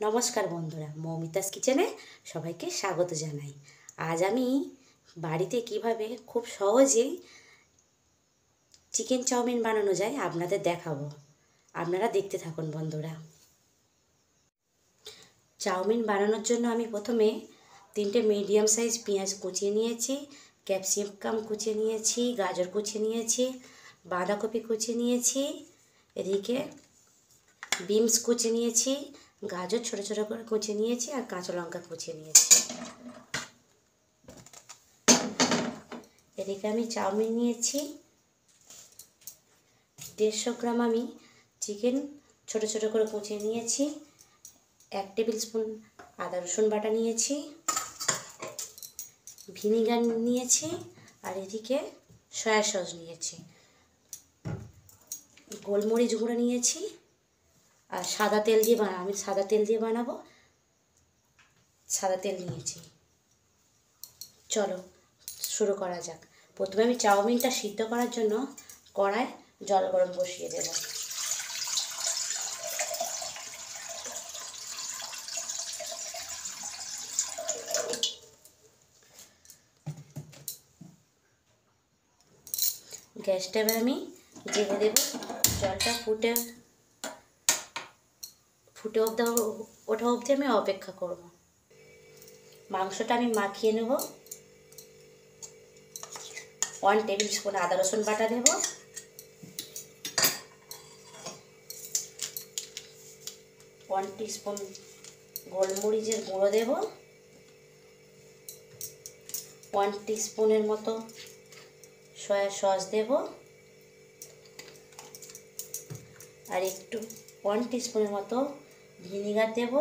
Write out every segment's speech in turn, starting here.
নমস্কার বন্ধুরা, মৌমিতাস কিচেনে সবাইকে স্বাগত জানাই। আজ আমি বাড়িতে কিভাবে খুব সহজেই চিকেন চাউমিন বানানো যায় আপনাদের দেখাবো। আপনারা দেখতে থাকুন বন্ধুরা। চাউমিন বানানোর জন্য আমি প্রথমে 3টে মিডিয়াম সাইজ পেঁয়াজ কুচিয়ে নিয়েছি, ক্যাপসিকাম কুচিয়ে নিয়েছি, গাজর কুচিয়ে নিয়েছি, বাঁধাকপি কুচিয়ে নিয়েছি, এদিকে বিনস কুচিয়ে নিয়েছি, গাজর ছোটো ছোটো করে কুচিয়ে নিয়েছি আর কাঁচা লঙ্কা কুচিয়ে নিয়েছি। এদিকে আমি চাউমিন নিয়েছি 150 গ্রাম। আমি চিকেন ছোটো ছোটো করে কুচিয়ে নিয়েছি। 1 টেবিল স্পুন আদা রসুন বাটা নিয়েছি, ভিনিগার নিয়েছি, আর এদিকে সয়া সস নিয়েছি, গোলমরিচ গুঁড়ো নিয়েছি, আর সাদা তেল দিয়ে আমি সাদা তেল দিয়ে বানাবো, সাদা তেল নিয়েছি। চলো শুরু করা যাক। প্রথমে আমি চাউমিনটা সিদ্ধ করার জন্য কড়ায় জল গরম বসিয়ে দেব। গ্যাসটা এবার আমি জেলে দেব। জলটা ফুটে ওঠা অবধি আমি অপেক্ষা করব। মাংসটা আমি মাখিয়ে নেব। 1 টেবিল স্পুন আদা রসুন বাটা দেব, 1 টিস্পুন গোলমরিচের গুঁড়ো দেব, 1 টিস্পুনের মতো সয়া সস দেব, আর একটু 1 টিস্পুনের মতো ভিনিগার দেব,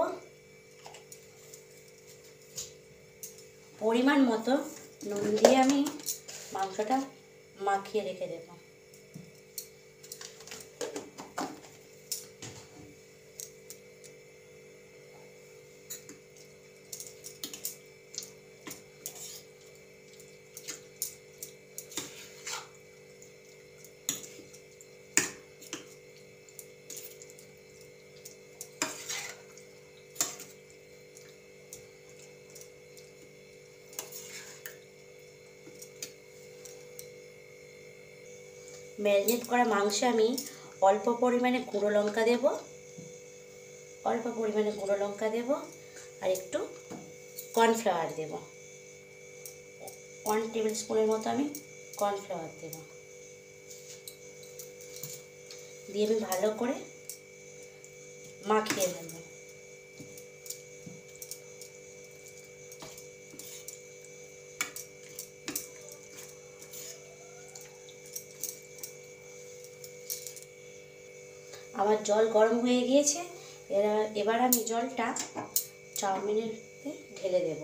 পরিমাণ মতো নুন দিয়ে আমি মাংসটা মাখিয়ে রেখে দেব। ম্যারিনেট করা মাংসে আমি অল্প পরিমাণে গুঁড়ো লঙ্কা দেব, আর একটু কর্নফ্লাওয়ার দেব। 1 টেবিল স্পুনের মতো আমি কর্নফ্লাওয়ার দেব, দিয়ে আমি ভালো করে মাখিয়ে নেব। আমার জল গরম হয়ে গিয়েছে। এবার আমি জলটা চাউমিনের ঢেলে দেব।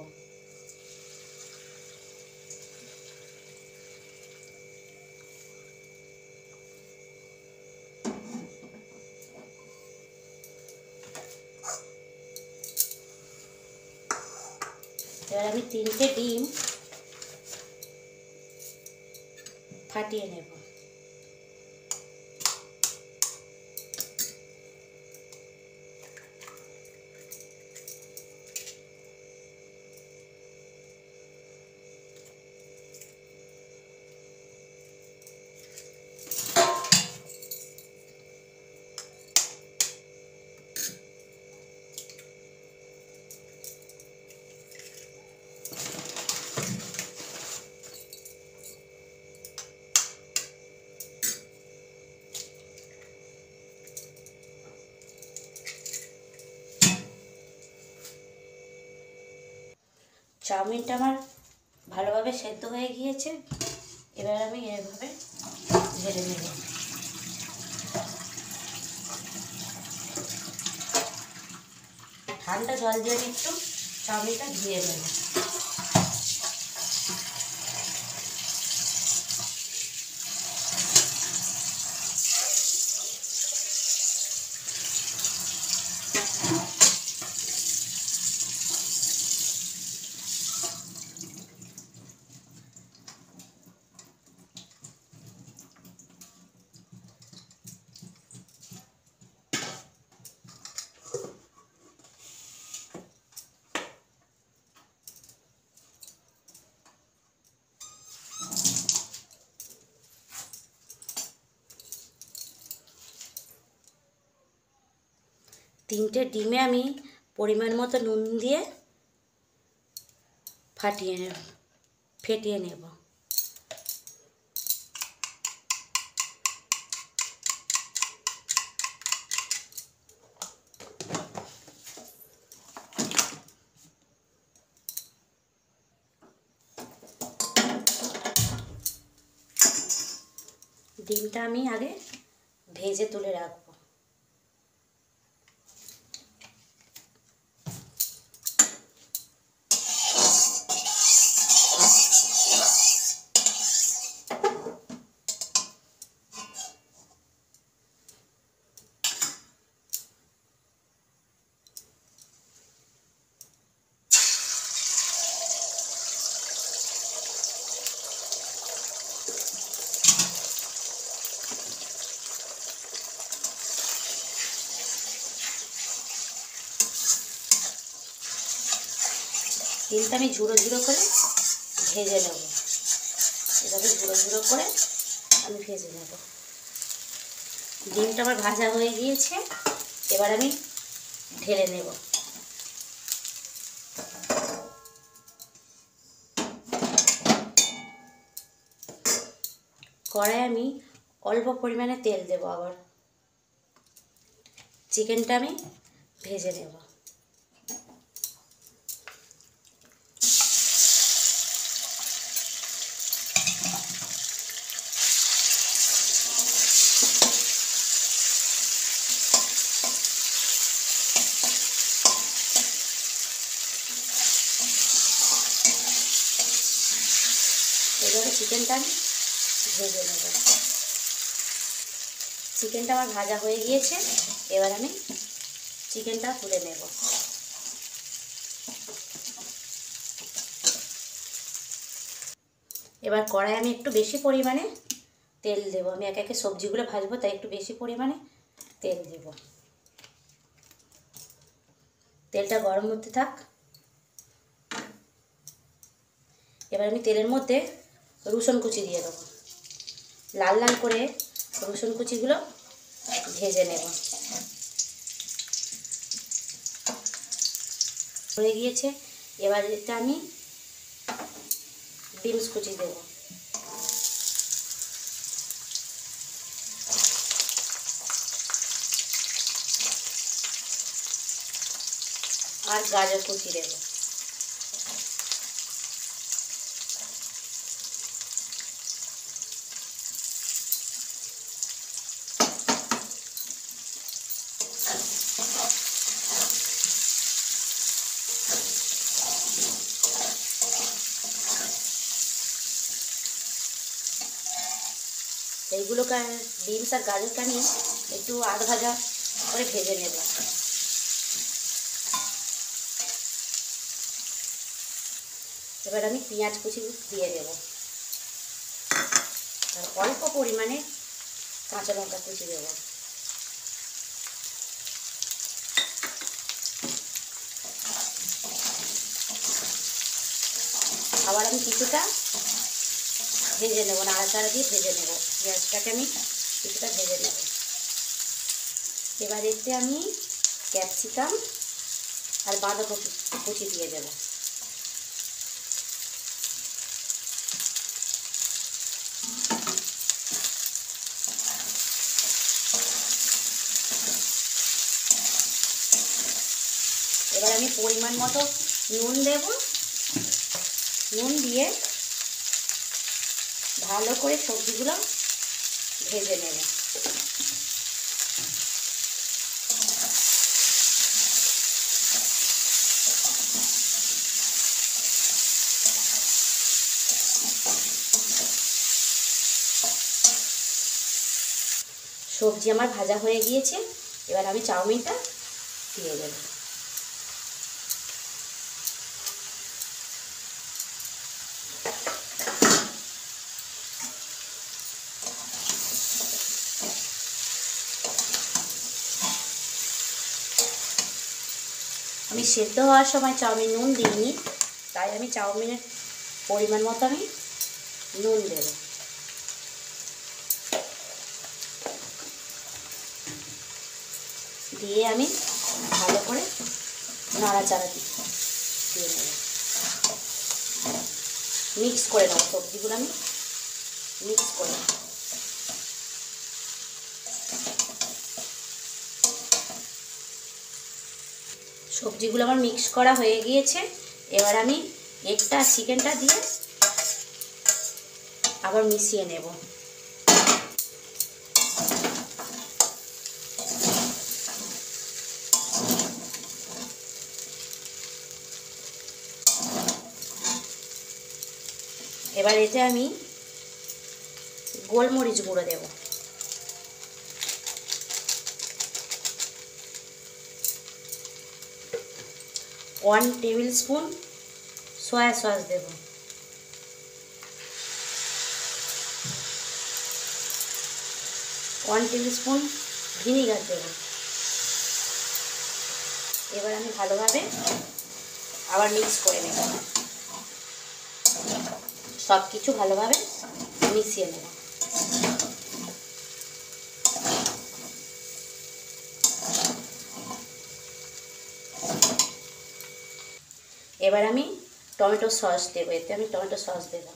এবার আমি 3টে ডিম ফাটিয়ে নেব। চাউমিনটা আমার ভালোভাবে সেদ্ধ হয়ে গিয়েছে। এবার আমি এভাবে ঢেলে নেব। ঠান্ডা জল দিয়ে আমি একটু চাউমিনটা ধুয়ে নেব। 3টে ডিমে আমি পরিমাণ মতো নুন দিয়ে ফেটিয়ে নেব। ডিমটা আমি আগে ভেজে তুলে রাখবো। ডিমটা আমি ঝুড়ো ঝুড়ো করে ভেজে নেব। এভাবে ঝুড়ো ঝুড়ো করে আমি ভেজে নেব। ডিমটা আমার ভাজা হয়ে গিয়েছে, এবার আমি ঢেলে নেব। কড়াই আমি অল্প পরিমাণে তেল দেব। আবার চিকেনটা আমি ভেজে নেব। এবারে চিকেনটা আমি ভেজে নেব। চিকেনটা আমার ভাজা হয়ে গিয়েছে, এবার আমি চিকেনটা তুলে নেব। এবার কড়াই আমি একটু বেশি পরিমাণে তেল দেব। আমি একে একে সবজিগুলো ভাজবো, তাই একটু বেশি পরিমাণে তেল দেব। তেলটা গরম হতে থাক। এবার আমি তেলের মধ্যে রসুন কুচি দিয়ে দেবো। লাল লাল করে রসুন কুচিগুলো ভেজে নেব। হয়ে গিয়েছে, এবার এটা আমি বিনস কুচি দেব। আর গাজর কুচি দেব। এইগুলোকে বিনস আর গাজরটা নিয়ে একটু আধ ভাজা করে ভেজে নেব। এবার আমি পেঁয়াজ কুচি দিয়ে দেব আর অল্প পরিমাণে কাঁচা লঙ্কা কুচি দেব। আবার আমি কিছুটা ভেজে নেব, নাড়াচাড়া দিয়ে ভেজে নেব। পেঁয়াজটাকে আমি কিছুটা ভেজে নেব। এবার এতে আমি ক্যাপসিকাম আর বাঁধাকপি কুচি দিয়ে দেব। এবার আমি পরিমাণ মতো নুন দেব। নুন দিয়ে ভালো করে সবজিগুলো ভেজে নেব। সবজি আমার ভাজা হয়ে গিয়েছে, এবার আমি চাউমিনটা দিয়ে দেব। আমি সেদ্ধ হওয়ার সময় চাউমিন নুন দিইনি, তাই আমি চাউমিনের পরিমাণ মতো আমি নুন দেব। দিয়ে আমি ভালো করে নাড়াচাড়া দিয়ে নেব, মিক্স করে নেব। সবজিগুলো আমি মিক্স করে নেব। সবজিগুলো আমার মিক্স করা হয়ে গিয়েছে। এবার আমি এগটা চিকেনটা দিয়ে আবার মিশিয়ে নেব। এবার এতে আমি গোলমরিচ গুঁড়ো দেব, 1 টেবিল স্পুন সয়া সস দেব, 1 টেবিল স্পুন ভিনিগার দেব। এবার আমি ভালোভাবে আবার মিক্স করে নেব, সব কিছু ভালোভাবে মিশিয়ে নেব। এবার আমি টমেটো সস দেবো, এতে আমি টমেটো সস দেব।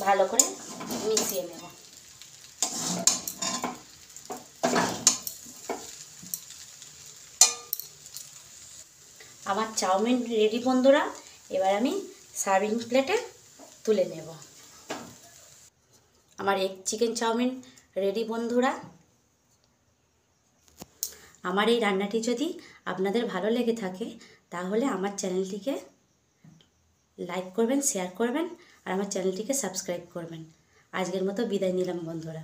ভালো করে মিশিয়ে নেব। আমার চাউমিন রেডি বন্ধুরা। এবার আমি সার্ভিং প্লেটে তুলে নেব। আমার এগ চিকেন চাউমিন রেডি বন্ধুরা। আমার এই রান্নাটি যদি আপনাদের ভালো লেগে থাকে তাহলে আমার চ্যানেলটিকে লাইক করবেন, শেয়ার করবেন আর আমার চ্যানেলটিকে সাবস্ক্রাইব করবেন। আজকের মতো বিদায় নিলাম বন্ধুরা।